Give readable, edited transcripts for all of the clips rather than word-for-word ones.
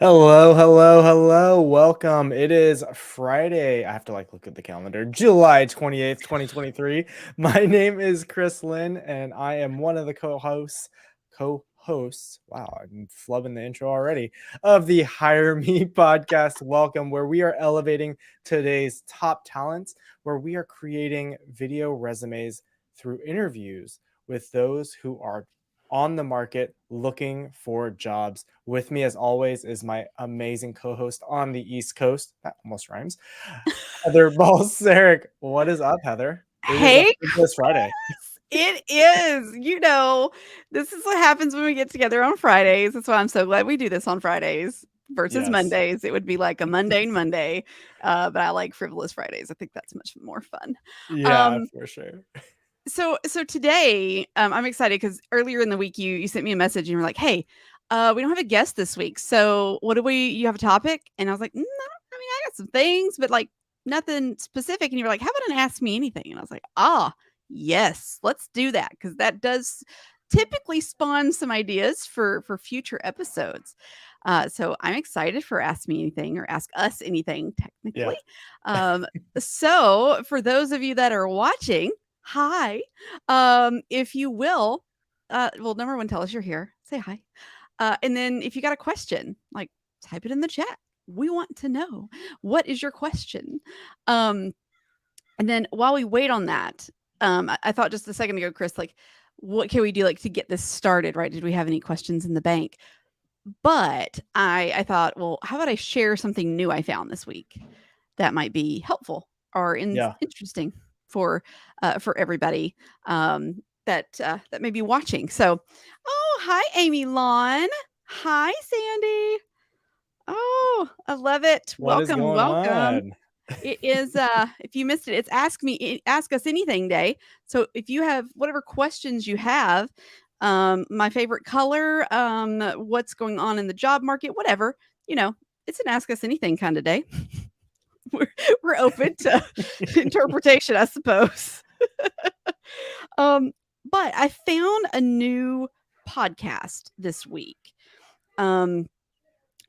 Hello, hello, hello. Welcome. It is Friday. I have to look at the calendar. July 28th, 2023. My name is Chris Lynn, and I am one of the co-hosts. Wow, I'm flubbing the intro already. Of the Hire Me podcast. Welcome, where we are elevating today's top talents, where we are creating video resumes through interviews with those who are on the market looking for jobs. With me, as always, is my amazing co-host on the East Coast. That almost rhymes. Heather Balcerek. What is up, Heather? It is Hey, this Friday. it is. This is what happens when we get together on Fridays. That's why I'm so glad we do this on Fridays versus Yes. Mondays. It would be like a mundane Monday, but I like frivolous Fridays. I think that's much more fun. Yeah, Um, for sure. so today, I'm excited because earlier in the week you sent me a message and you were like, "Hey, we don't have a guest this week, so what do we? You have a topic?" And I was like, "No, I mean I got some things, but like nothing specific." And you were like, "How about an ask me anything?" And I was like, "Ah, yes, let's do that because that does typically spawn some ideas for future episodes." So I'm excited for Ask Me Anything or Ask Us Anything, technically. Yeah. Um, so for those of you that are watching, hi. If you will, well, number one, tell us you're here. Say hi. And then if you got a question, like type it in the chat. We want to know what is your question. Um, and then while we wait on that, I thought just a second ago, Chris, like, what can we do like to get this started? Right? Did we have any questions in the bank? But I thought, well, how about I share something new I found this week that might be helpful or Yeah. interesting for everybody that may be watching. So, oh, hi, Amy Lawn. Hi, Sandy. Oh, I love it. What is Welcome, going welcome. on? It is if you missed it, it's ask us anything day. So if you have whatever questions you have, my favorite color, what's going on in the job market, whatever, you know, it's an ask us anything kind of day. we're we're open to interpretation, I suppose. um, but I found a new podcast this week. Um,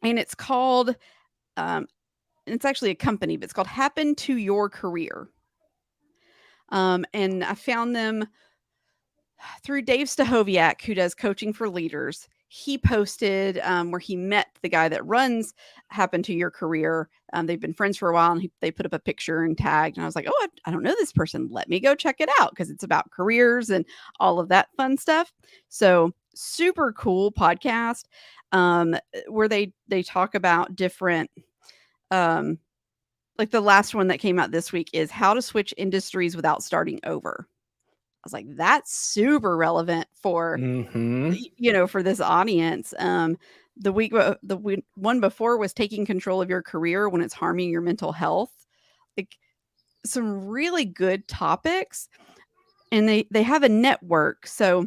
and it's called it's actually a company, but it's called Happen to Your Career. And I found them through Dave Stahoviak, who does coaching for leaders. He posted where he met the guy that runs Happen to Your Career. They've been friends for a while, and they put up a picture and tagged. And I was like, oh, I don't know this person. Let me go check it out because it's about careers and all of that fun stuff. So super cool podcast where they talk about different. Like the last one that came out this week is how to switch industries without starting over. I was like, that's super relevant for Mm-hmm. for this audience. One before was taking control of your career when it's harming your mental health. Like some really good topics, and they have a network, so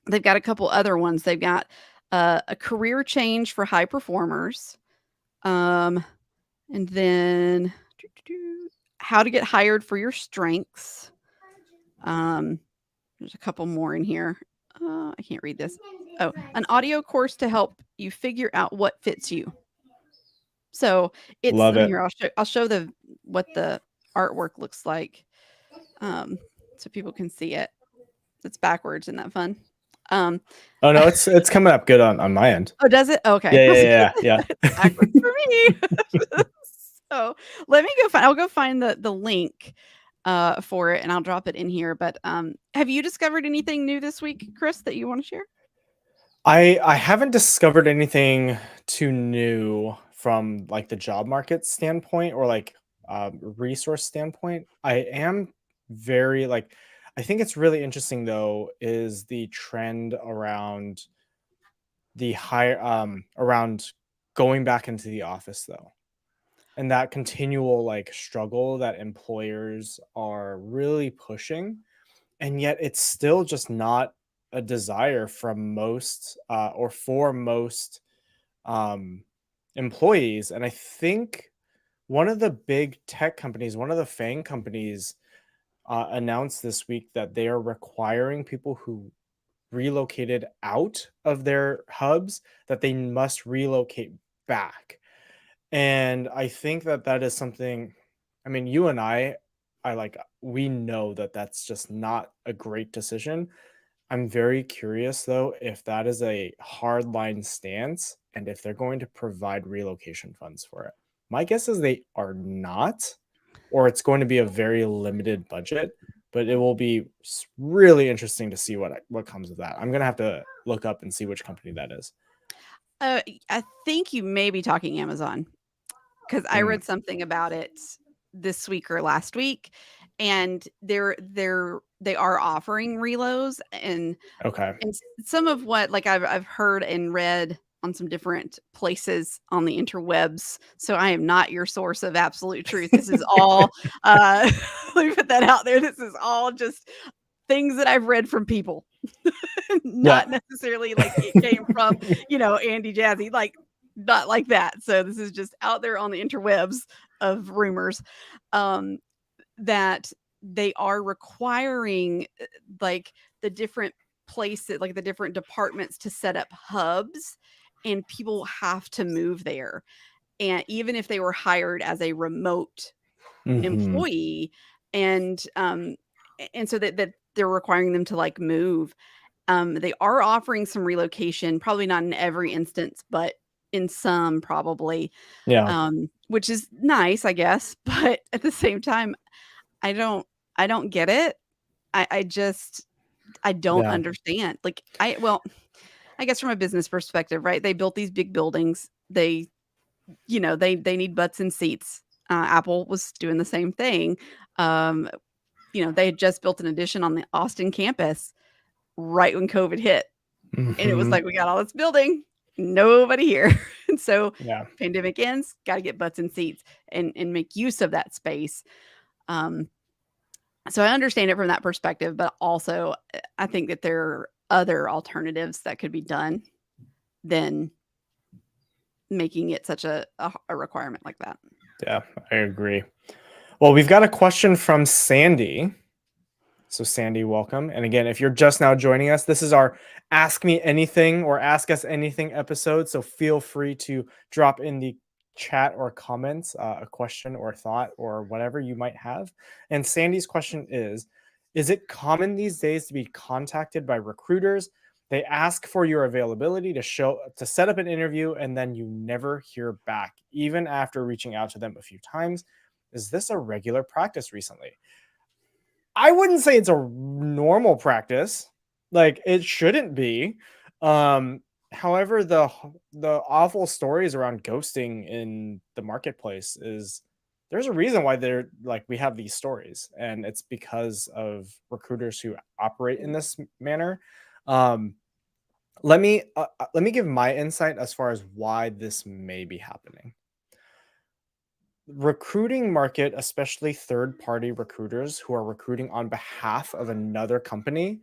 they've got a couple other ones. They've got a career change for high performers, and then how to get hired for your strengths. Um, there's a couple more in here. I can't read this. Oh, an audio course to help you figure out what fits you. So it's Love it. here. I'll show the what the artwork looks like, um, so people can see it. It's backwards. Isn't that fun? Um, Oh no, it's coming up good on my end. oh, does it? Okay, Yeah, I was yeah, like, yeah, it's backwards for me. So let me go find. I'll go find the link for it, and I'll drop it in here. But have you discovered anything new this week, Chris, that you want to share? I haven't discovered anything too new from the job market standpoint or resource standpoint. I am very I think it's really interesting though is the trend around the higher around going back into the office though. And that continual struggle that employers are really pushing, and yet it's still just not a desire from most or for most um, employees. And I think one of the big tech companies, one of the FANG companies, announced this week that they are requiring people who relocated out of their hubs that they must relocate back. And I think that that is something, I mean, you and I like, we know that that's just not a great decision. I'm very curious though if that is a hard line stance and if they're going to provide relocation funds for it. My guess is they are not, or it's going to be a very limited budget, but it will be really interesting to see what comes of that. I'm going to have to look up and see which company that is. I think you may be talking Amazon, because I Mm, read something about it this week or last week, and they are offering reloads, okay. and some of what, like, I've heard and read on some different places on the interwebs, so I am not your source of absolute truth. This is all, uh, let me put that out there. This is all just things that I've read from people, Yeah. not necessarily like it came from, Andy Jazzy, like, not like that. So this is just out there on the interwebs of rumors, um, that they are requiring, like, the different places, like the different departments to set up hubs, and people have to move there. And even if they were hired as a remote Hmm. employee, and so that they're requiring them to, like, move. They are offering some relocation, probably not in every instance, but in some probably, Yeah. which is nice, I guess. But at the same time, I don't I don't get it. I just I don't Yeah. understand. Like, I guess from a business perspective, right? They built these big buildings. They need butts and seats. Apple was doing the same thing. Um, they had just built an addition on the Austin campus right when COVID hit. And it was Hmm. like, we got all this building, nobody here. And so Yeah. pandemic ends, got to get butts and seats and make use of that space. Um, so I understand it from that perspective, but also I think that there are other alternatives that could be done than making it such a requirement like that. Yeah. I agree. Well, we've got a question from Sandy. So, Sandy, welcome. And again, if you're just now joining us, this is our Ask Me Anything or Ask Us Anything episode. So, feel free to drop in the chat or comments a question or thought or whatever you might have. And Sandy's question is it common these days to be contacted by recruiters? They ask for your availability to set up an interview and then you never hear back, even after reaching out to them a few times. Is this a regular practice recently? I wouldn't say it's a normal practice. Like it shouldn't be. Um, However, the awful stories around ghosting in the marketplace is there's a reason why they're like we have these stories, and it's because of recruiters who operate in this manner. Um, let me give my insight as far as why this may be happening. Recruiting market, especially third party recruiters who are recruiting on behalf of another company,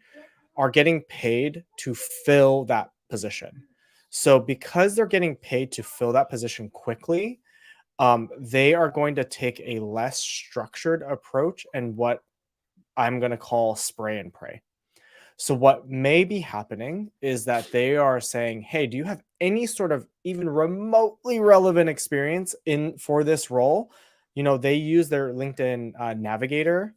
are getting paid to fill that position. So, because they're getting paid to fill that position quickly, they are going to take a less structured approach and what I'm going to call spray and pray. So what may be happening is that they are saying, "Hey, do you have any sort of even remotely relevant experience in for this role?" They use their LinkedIn Navigator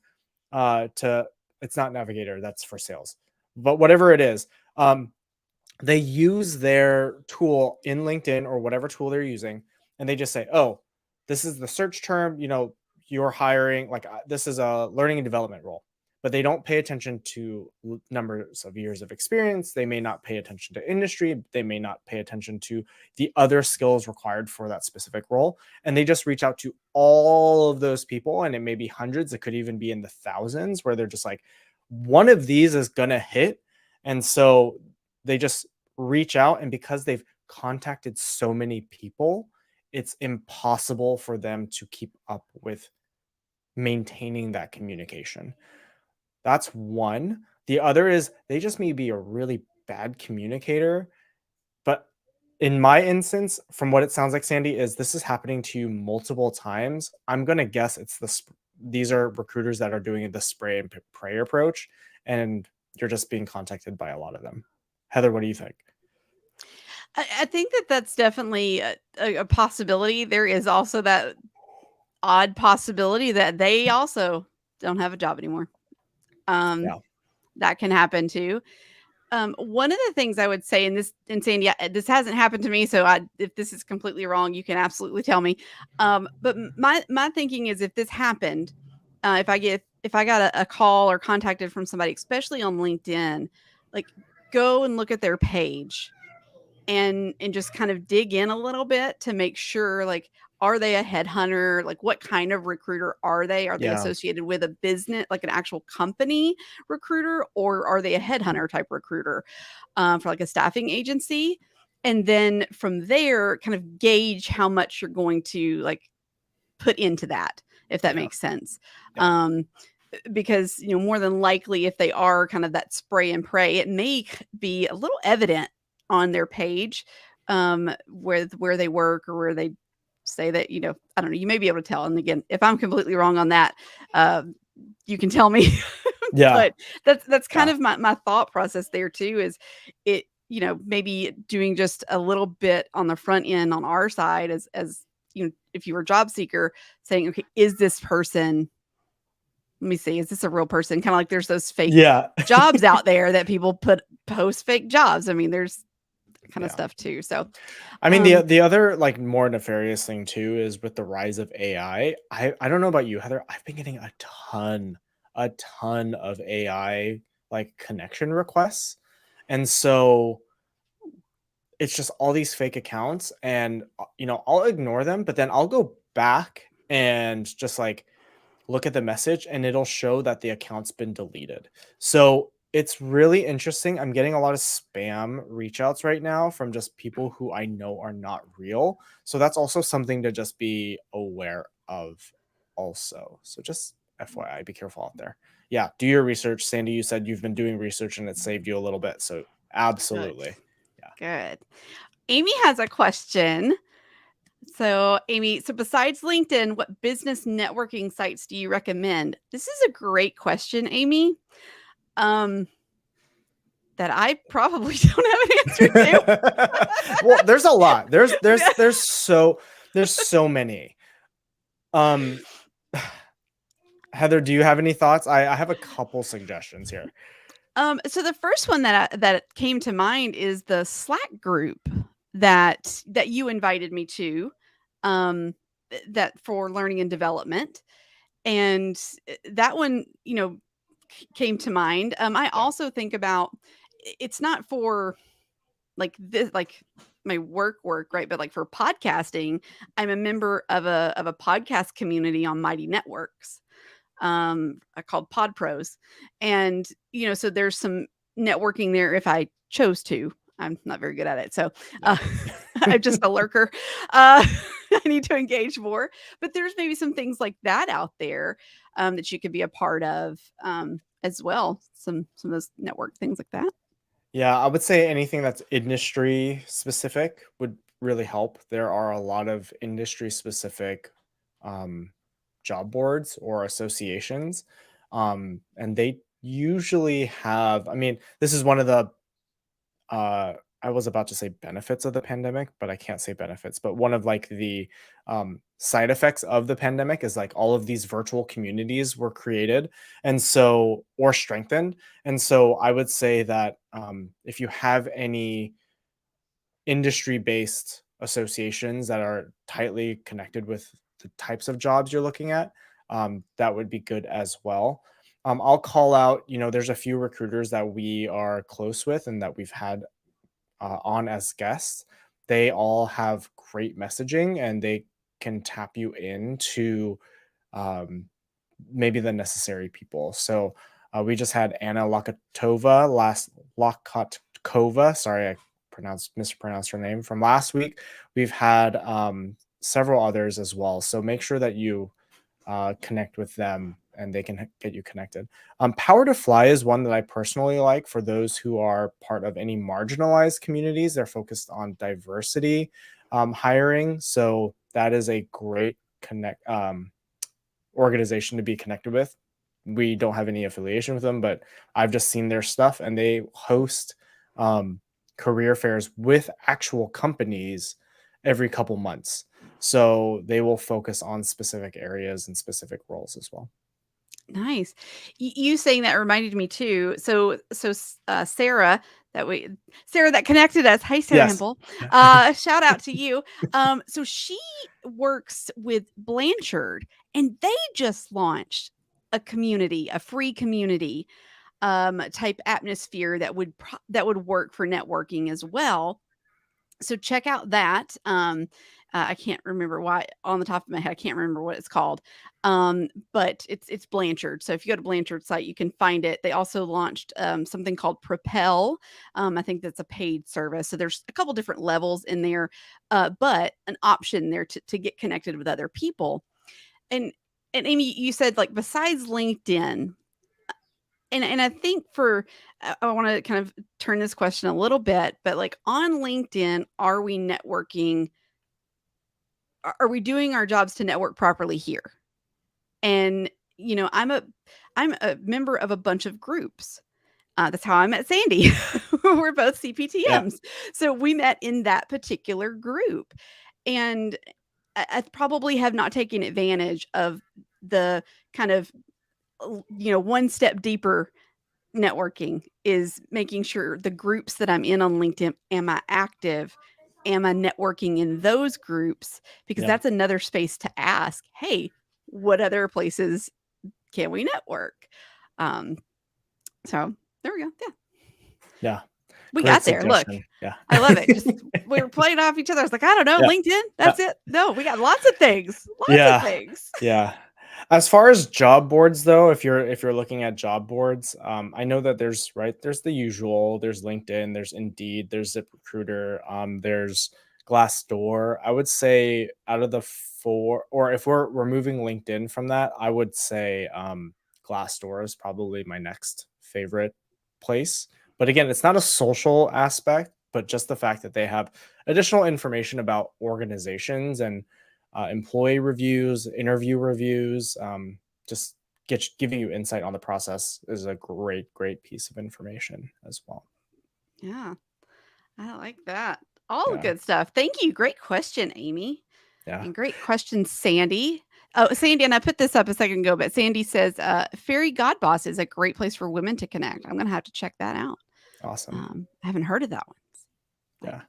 to. It's not Navigator, that's for sales, but whatever it is, they use their tool in LinkedIn or whatever tool they're using, and they just say, "Oh, this is the search term. You're hiring like this is a learning and development role." But they don't pay attention to numbers of years of experience. They may not pay attention to industry. They may not pay attention to the other skills required for that specific role. And they just reach out to all of those people. And it may be hundreds. It could even be in the thousands where they're just like, one of these is going to hit. And so they just reach out. And because they've contacted so many people, it's impossible for them to keep up with maintaining that communication. That's one. The other is they just may be a really bad communicator. But in my instance, from what it sounds like, Sandy, is this is happening to you multiple times. I'm gonna guess these are recruiters that are doing the spray and pray approach, and you're just being contacted by a lot of them. Heather, what do you think? I think that that's definitely a possibility. There is also that odd possibility that they also don't have a job anymore. Um, Yeah. that can happen too. One of the things I would say, and saying, yeah, this hasn't happened to me, so if this is completely wrong, you can absolutely tell me. But my thinking is, if this happened, if I got a call or contacted from somebody, especially on LinkedIn, like go and look at their page and just kind of dig in a little bit to make sure, like, are they a headhunter? Like, what kind of recruiter are they? Are they Yeah. associated with a business, like an actual company recruiter, or are they a headhunter type recruiter for like a staffing agency? And then from there, kind of gauge how much you're going to like put into that, if that Yeah. makes sense. Yeah. Um, because more than likely, if they are kind of that spray and pray, it may be a little evident on their page, with where they work or where they say that, I don't know, you may be able to tell. And again, if I'm completely wrong on that, uh, you can tell me. Yeah. But that's kind Yeah. of my thought process there too, is it, maybe doing just a little bit on the front end on our side, as if you were a job seeker, saying, okay, is this person, let me see, is this a real person? Kind of like there's those fake Yeah. jobs out there that people post fake jobs. I mean, there's that kind of Yeah. stuff too. So, I mean, um, the other like more nefarious thing too is with the rise of AI. I don't know about you, Heather. I've been getting a ton of AI like connection requests, and so it's just all these fake accounts, and I'll ignore them, but then I'll go back and just like look at the message and it'll show that the account's been deleted. So it's really interesting. I'm getting a lot of spam reach outs right now from just people who I know are not real. So that's also something to just be aware of also. So just FYI, be careful out there. Yeah, do your research. Sandy, you said you've been doing research and it saved you a little bit. So good, absolutely. Yeah. good. Amy has a question. So, Amy, so besides LinkedIn, what business networking sites do you recommend? This is a great question, Amy. Um, that I probably don't have an answer to. Well, there's a lot. There's so many. Um Heather, do you have any thoughts? I have a couple suggestions here. So the first one that came to mind is the Slack group that you invited me to, um, that for learning and development, and that one, came to mind. I Yeah. also think about, it's not for like this, like my work, right? But like for podcasting, I'm a member of a podcast community on Mighty Networks, called Pod Pros. And, so there's some networking there if I chose to. I'm not very good at it. So uh, Yeah. I'm just a lurker. I need to engage more. But there's maybe some things like that out there, that you could be a part of, as well. Some of those network things like that. Yeah, I would say anything that's industry specific would really help. There are a lot of industry specific um, job boards or associations. And they usually have, I mean, this is one of the uh I was about to say benefits of the pandemic, but I can't say benefits. But one of like the side effects of the pandemic is like all of these virtual communities were created and so or strengthened. And so I would say that if you have any industry based associations that are tightly connected with the types of jobs you're looking at, that would be good as well. I'll call out, there's a few recruiters that we are close with and that we've had on as guests. They all have great messaging and they can tap you into um, maybe the necessary people. So we just had Anna Lakatkova. Sorry, I mispronounced her name from last week. We've had several others as well. So make sure that you connect with them and they can get you connected. Power to Fly is one that I personally like for those who are part of any marginalized communities. They're focused on diversity hiring. So that is a great organization to be connected with. We don't have any affiliation with them, but I've just seen their stuff and they host career fairs with actual companies every couple months. So they will focus on specific areas and specific roles as well. Nice. You saying that reminded me too. Sarah, that we Sarah that connected us. Hey, Sarah Yes. Hempel. Yeah. Shout out to you. So she works with Blanchard, and they just launched a free community type atmosphere that would work for networking as well. So check out that. I can't remember why on the top of my head. I can't remember what it's called. But it's Blanchard. So if you go to Blanchard's site, you can find it. They also launched something called Propel. I think that's a paid service. So there's a couple different levels in there, but an option there to get connected with other people. And and Amy, you said like besides LinkedIn, and I think I want to kind of turn this question a little bit, but like on LinkedIn, are we networking? Are we doing our jobs to network properly here? And I'm a member of a bunch of groups. That's how I met Sandy. We're both Yeah. CPTMs, so we met in that particular group, and I probably have not taken advantage of the kind of one step deeper networking is making sure the groups that I'm in on LinkedIn, am I active? Am I networking in those groups? Because Yeah. that's another space to ask, hey, what other places can we network? Um, so there we go. Yeah. Yeah. We Great got there. Look, suggestion. Yeah. I love it. Just we were playing off each other. I was like, I don't know, Yeah. LinkedIn. Yeah. That's it. No, we got lots of things. Lots of Yeah. things. Yeah. As far as job boards though, if you're looking at job boards, I know that there's the usual, there's LinkedIn, there's Indeed, there's ZipRecruiter, there's Glassdoor. I would say out of the four, or if we're removing LinkedIn from that, I would say Glassdoor is probably my next favorite place. But again, it's not a social aspect, but just the fact that they have additional information about organizations and employee reviews, interview reviews, just give you insight on the process is a great piece of information as well. Yeah, I like that. All the Yeah, good stuff. Thank you. Great question, Amy. yeah, And great question, Sandy. Oh, Sandy, and I put this up a second ago, but Sandy says, Fairy God Boss is a great place for women to connect. I'm going to have to check that out. awesome. I haven't heard of that one. Yeah,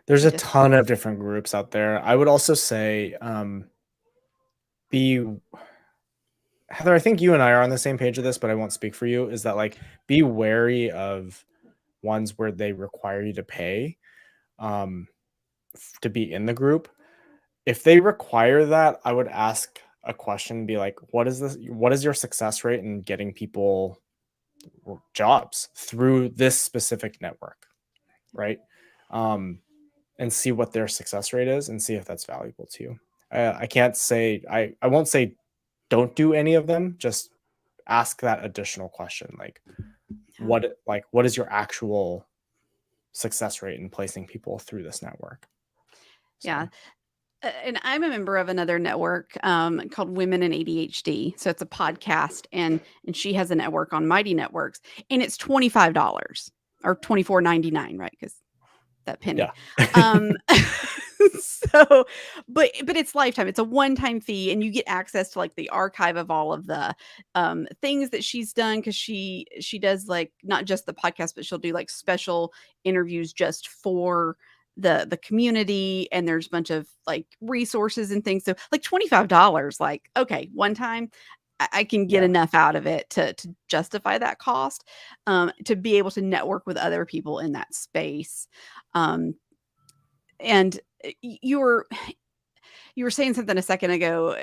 there's I a just, ton of different groups out there. I would also say, be Heather, I think you and I are on the same page of this, but I won't speak for you. Is that like be wary of ones where they require you to pay um, to be in the group. If they require that, I would ask a question, be like, what is this? What is your success rate in getting people jobs through this specific network? Right. Um, and see what their success rate is and see if that's valuable to you. I can't say, I won't say don't do any of them. Just ask that additional question. yeah. What is your actual success rate in placing people through this network? Yeah. So And I'm a member of another network called Women in ADHD. So it's a podcast, and she has a network on Mighty Networks, and it's $25 or $24.99, right? Because that penny. yeah. Um, so, but it's lifetime. It's a one-time fee, and you get access to like the archive of all of the things that she's done because she does like not just the podcast, but she'll do like special interviews just for the community, and there's a bunch of like resources and things. So like $25, like okay, one time I can get Yeah. enough out of it to justify that cost, to be able to network with other people in that space. Um, and you were saying something a second ago,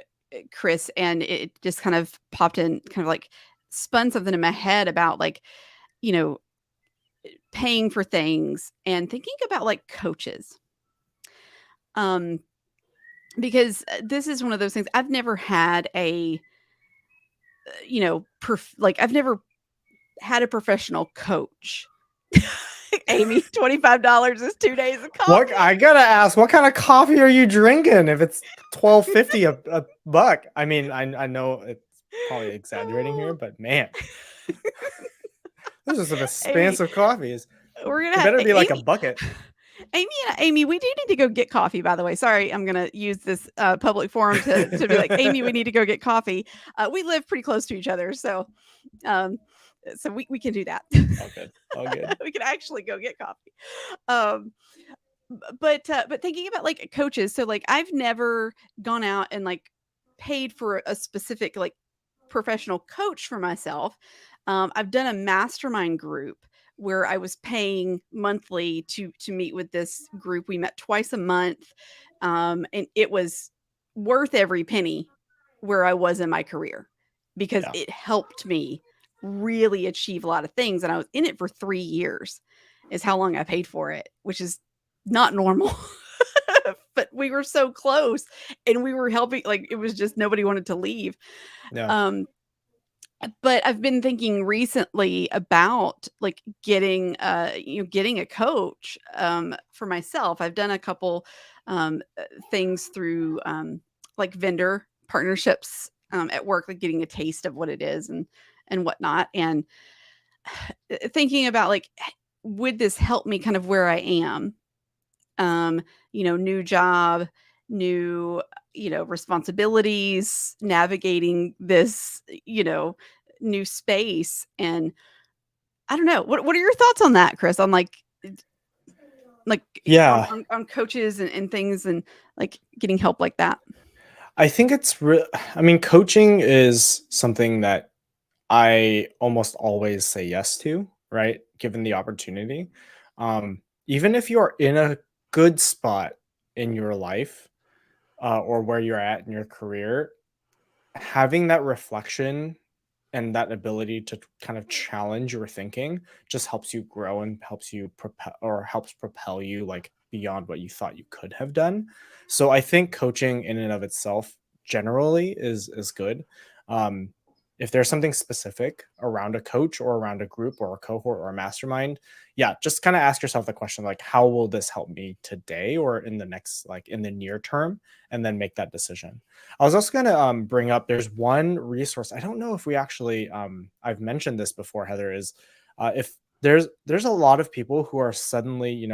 Chris, and it just kind of popped in, kind of like spun something in my head about like, you know, paying for things and thinking about like coaches. Um, because this is one of those things I've never had like I've never had a professional coach. Amy, $25 is 2 days of What coffee. I gotta ask, what kind of coffee are you drinking? If it's $12.50 a buck, I mean, I know it's probably exaggerating here, but man, those are some Amy, expensive coffees. we're gonna It have better be like a Amy. bucket. Amy, we do need to go get coffee, by the way. Sorry, I'm going to use this public forum to be like, Amy, we need to go get coffee. We live pretty close to each other. Um, so we can do that. All good. All good. We can actually go get coffee. Um, but thinking about like coaches, so like I've never gone out and like paid for a specific like professional coach for myself. I've done a mastermind group where I was paying monthly to meet with this group. We met twice a month, and it was worth every penny where I was in my career because Yeah. it helped me really achieve a lot of things. And I was in it for 3 years, is how long I paid for it, which is not normal. But we were so close and we were helping, like it was just nobody wanted to leave. Yeah. Um, but I've been thinking recently about like getting a coach for myself. I've done a couple things through like vendor partnerships at work, like getting a taste of what it is and whatnot. And thinking about like, would this help me kind of where I am? New job, new, responsibilities, navigating this, new space. And I don't know. What are your thoughts on that, Chris? On like Yeah. on coaches and things and like getting help like that. I think it's I mean, coaching is something that I almost always say yes to, right? Given the opportunity. Even if you're in a good spot in your life, or where you're at in your career, having that reflection and that ability to kind of challenge your thinking just helps you grow and helps you propel or helps propel you like beyond what you thought you could have done. So I think coaching in and of itself generally is good. Um, if there's something specific around a coach or around a group or a cohort or a mastermind, yeah, just kind of ask yourself the question like, how will this help me today or in the next, like in the near term, and then make that decision. I was also going to bring up there's one resource. I don't know if we actually I've mentioned this before, Heather, is if there's a lot of people who are suddenly,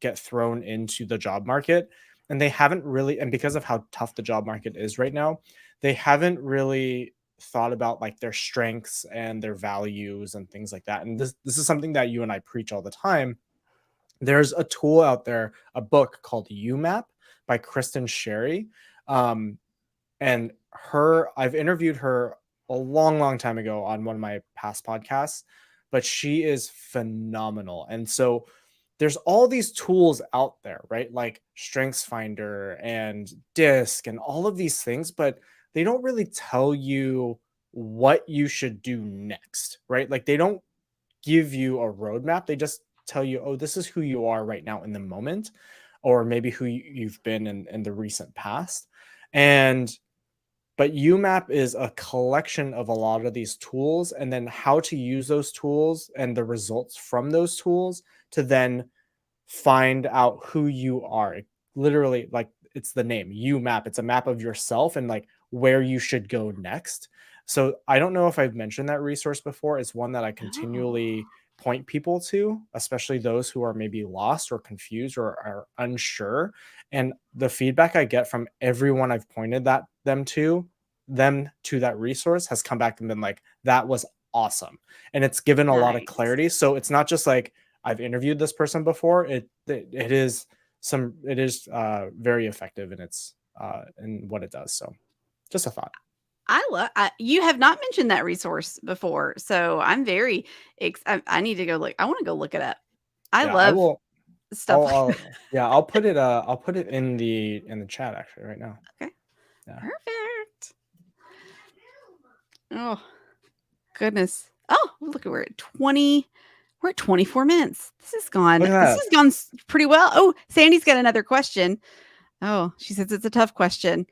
get thrown into the job market and they haven't really, and because of how tough the job market is right now, they haven't really thought about like their strengths and their values and things like that. And this is something that you and I preach all the time. There's a tool out there, a book called UMAP by Kristen Sherry. Um, and I've interviewed her a long, long time ago on one of my past podcasts, but she is phenomenal. And so there's all these tools out there, right? Like Strengths Finder and Disc and all of these things, but they don't really tell you what you should do next, right? Like they don't give you a roadmap. They just tell you, oh, this is who you are right now in the moment, or maybe who you've been in the recent past. And but UMAP is a collection of a lot of these tools and then how to use those tools and the results from those tools to then find out who you are. Literally, like it's the name UMAP. It's a map of yourself and like where you should go next. So I don't know if I've mentioned that resource before. It's one that I Oh. continually point people to, especially those who are maybe lost or confused or are unsure. And the feedback I get from everyone I've pointed them to that resource has come back and been like, that was awesome. And it's given a lot of Nice. clarity. So it's not just like I've interviewed this person before. It is very effective in its in what it does. So just a thought. You have not mentioned that resource before, so I'm very I need to go look. I want to go look it up. I Yeah, I love will. stuff like that. Yeah, I'll put it in the chat actually right now. Okay, Yeah. perfect. Oh, goodness. Oh, look at we're at 20. We're at 24 minutes. This has gone. Look at This that. has gone pretty well. Oh, Sandy's got another question. Oh, she says it's a tough question.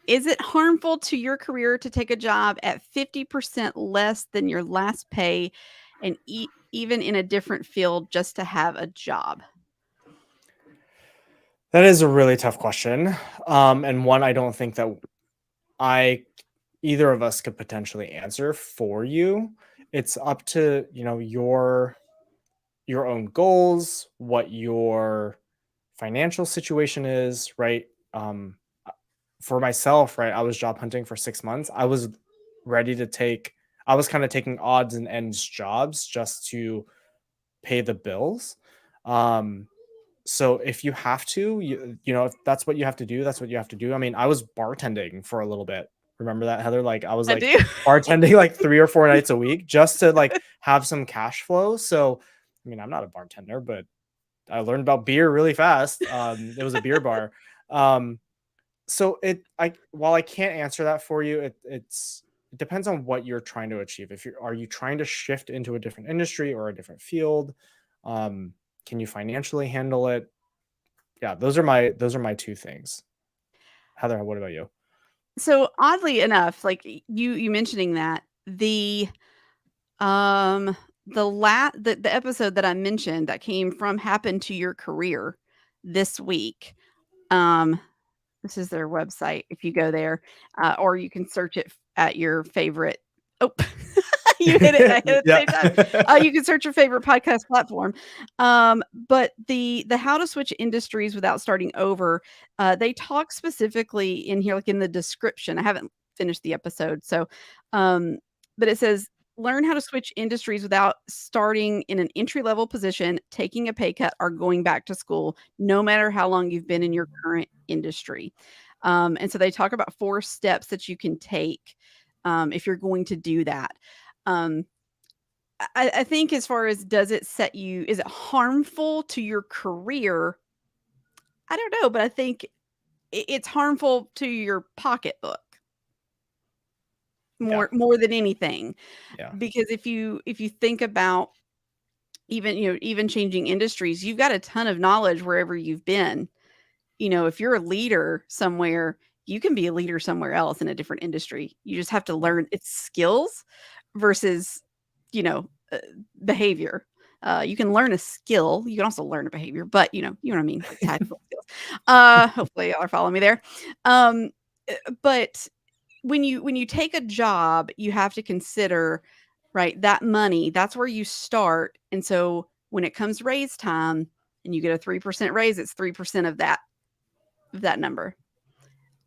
Is it harmful to your career to take a job at 50% less than your last pay and even in a different field just to have a job? That is a really tough question. And one I don't think that I either of us could potentially answer for you. It's up to, your your own goals, what your financial situation is, right? For myself, right, I was job hunting for 6 months. Ready to take, I was kind of taking odds and ends jobs just to pay the bills. Um, so if you have to, if that's what you have to do, that's what you have to do. I mean, I was bartending for a little bit. Remember that, Heather? Like I was I like do. bartending like 3 or 4 nights a week just to like have some cash flow. So, I mean, I'm not a bartender, but I learned about beer really fast. It was a beer bar. Um, so while I can't answer that for you, it depends on what you're trying to achieve. Are you trying to shift into a different industry or a different field? Um, can you financially handle it? Yeah, those are my two things. Heather, what about you? So oddly enough, like you mentioning that um the episode that I mentioned that came from Happen to Your Career this week. Um This is their website if you go there, or you can search it at your favorite. Oh, you hit it and I hit it at the Yeah. same time. You can search your favorite podcast platform. But the How to Switch Industries Without Starting Over, they talk specifically in here, like in the description. I haven't finished the episode, so but it says learn how to switch industries without starting in an entry level position, taking a pay cut, or going back to school, no matter how long you've been in your current industry. And so they talk about 4 steps that you can take if you're going to do that. Um, I think as far as is it harmful to your career? I don't know, but I think it's harmful to your pocketbook Yeah. more than anything. Yeah. Because if you think about even changing industries, you've got a ton of knowledge wherever you've been. If you're a leader somewhere, you can be a leader somewhere else in a different industry. You just have to learn its skills versus, you know, uh, behavior. You can learn a skill. You can also learn a behavior, but you know what I mean, like tactical skills. Hopefully y'all are following me there. Um, but when you take a job, you have to consider, right, that money, that's where you start. And so when it comes raise time and you get a 3% raise, it's 3% of that number.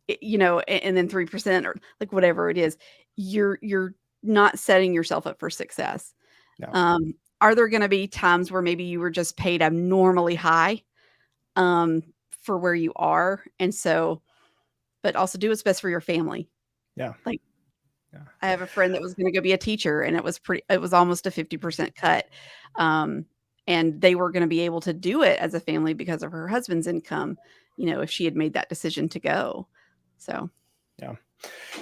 And then 3% or like whatever it is, you're not setting yourself up for success. No. Um, are there going to be times where maybe you were just paid abnormally high um, for where you are? And so, but also do what's best for your family. Yeah. Like Yeah. I have a friend that was going to go be a teacher and it was almost a 50% cut. Um, and they were going to be able to do it as a family because of her husband's income, if she had made that decision to go. So, Yeah.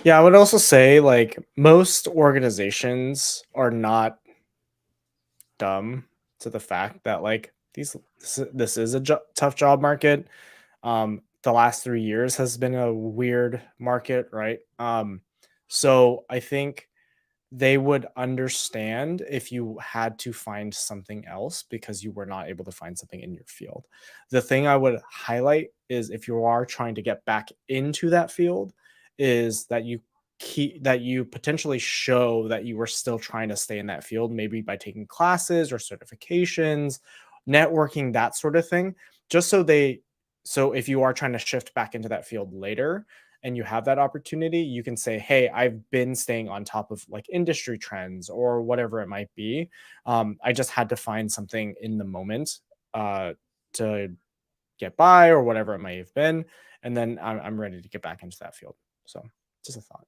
Yeah, I would also say like most organizations are not dumb to the fact that like this is a tough job market. The last 3 years has been a weird market, right? So I think they would understand if you had to find something else because you were not able to find something in your field. The thing I would highlight is if you are trying to get back into that field, is that you potentially show that you were still trying to stay in that field, maybe by taking classes or certifications, networking, that sort of thing, just so if you are trying to shift back into that field later, and you have that opportunity, you can say, "Hey, I've been staying on top of like industry trends or whatever it might be. I just had to find something in the moment uh, to get by or whatever it may have been, and then I'm ready to get back into that field." So, just a thought.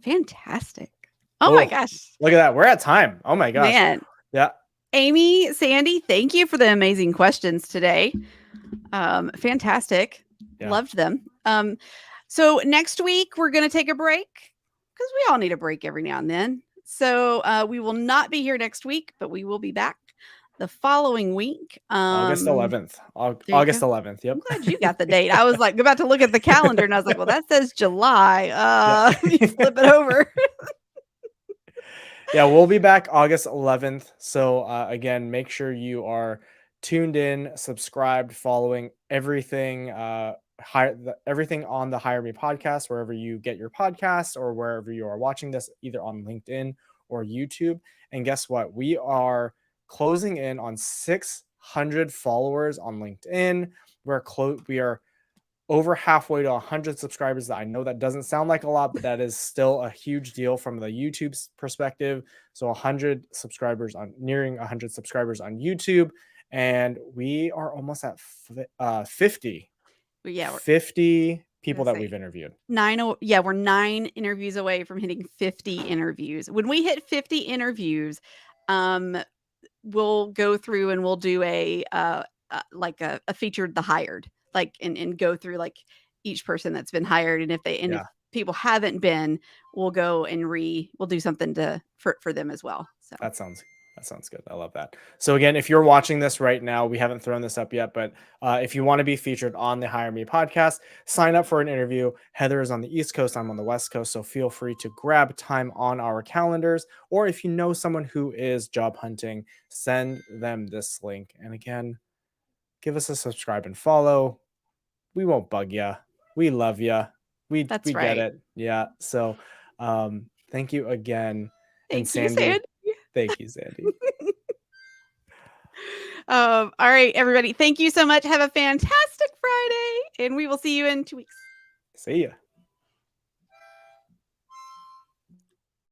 fantastic. Oh my Oh, gosh, look at that! We're at time. Oh my gosh. man. Yeah, Amy, Sandy, thank you for the amazing questions today. Fantastic. yeah. Loved them. So next week we're going to take a break because we all need a break every now and then. So we will not be here next week, but we will be back the following week. August 11th. There you go. August 11th. I'm Yep. glad you got the date. I was like about to look at the calendar and I was like, well, that says July. Yeah. Let me flip it over. Yeah, we'll be back August 11th. So again, make sure you are tuned in, subscribed, following everything, everything on the Hire Me podcast, wherever you get your podcasts or wherever you are watching this, either on LinkedIn or YouTube. And guess what? We are closing in on 600 followers on LinkedIn. We are over halfway to 100 subscribers. I know that doesn't sound like a lot, but that is still a huge deal from the YouTube perspective. So 100 subscribers on nearing 100 subscribers on YouTube, and we are almost at 50. Yeah, 50 people that say we've interviewed. We're 9 interviews away from hitting 50 interviews. When we hit 50 interviews, we'll go through and we'll do like a featured the hired, like and go through like each person that's been hired, and if people haven't been, we'll go and we'll do something for them as well. So that sounds good. I love that. So again, if you're watching this right now, we haven't thrown this up yet, but if you want to be featured on the Hire Me podcast, sign up for an interview. Heather is on the East Coast, I'm on the West Coast, so feel free to grab time on our calendars. Or if you know someone who is job hunting, send them this link. And again, give us a subscribe and follow. We won't bug you. We love you. We get it. Yeah. So thank you again. And Sandy. Thank you, Sandy. All right, everybody. Thank you so much. Have a fantastic Friday, and we will see you in 2 weeks. See ya.